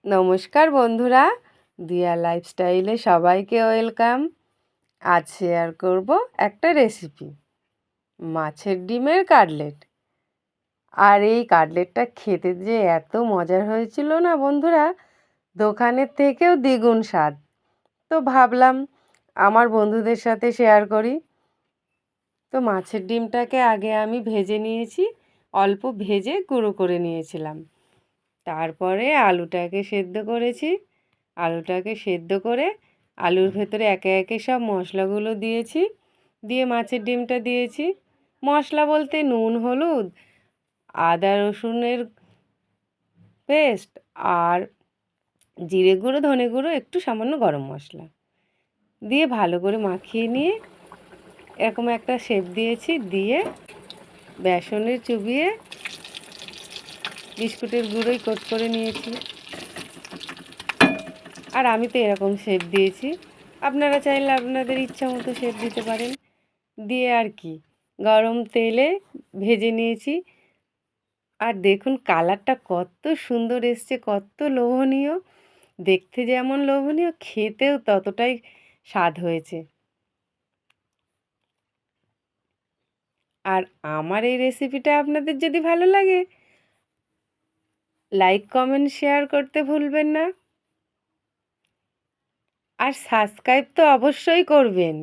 নমস্কার বন্ধুরা, দিয়া লাইফস্টাইলে সবাইকে ওয়েলকাম। আজ শেয়ার করব একটা রেসিপি, মাছের ডিমের কাটলেট। আর এই কাটলেটটা খেতে যে এত মজার হয়েছিল না বন্ধুরা, দোকানের থেকেও দ্বিগুণ স্বাদ। তো ভাবলাম আমার বন্ধুদের সাথে শেয়ার করি। তো মাছের ডিমটাকে আগে আমি ভেজে নিয়েছি, অল্প ভেজে গুঁড়ো করে নিয়েছিলাম। তারপরে আলুটাকে সেদ্ধ করেছি। আলুটাকে সেদ্ধ করে আলুর ভেতরে একে একে সব মশলাগুলো দিয়েছি, দিয়ে মাছের ডিমটা দিয়েছি। মশলা বলতে নুন, হলুদ, আদা রসুনের পেস্ট, আর জিরে গুঁড়ো, ধনে গুঁড়ো, একটু সামান্য গরম মশলা দিয়ে ভালো করে মাখিয়ে নিয়ে এরকম একটা শেপ দিয়েছি। দিয়ে বেসনে চুবিয়ে বিস্কুটের গুঁড়োই কোট করে নিয়েছি। আর আমি তো এরকম শেপ দিয়েছি, আপনারা চাইলে আপনাদের ইচ্ছা মতো শেপ দিতে পারেন। দিয়ে আর কি গরম তেলে ভেজে নিয়েছি। আর দেখুন কালারটা কত সুন্দর এসছে, কত লোভনীয়। দেখতে যেমন লোভনীয়, খেতেও ততটাই স্বাদ হয়েছে। আর আমার এই রেসিপিটা আপনাদের যদি ভালো লাগে, লাইক, কমেন্ট, শেয়ার করতে ভুলবেন না। আর সাবস্ক্রাইব তো অবশ্যই করবেন।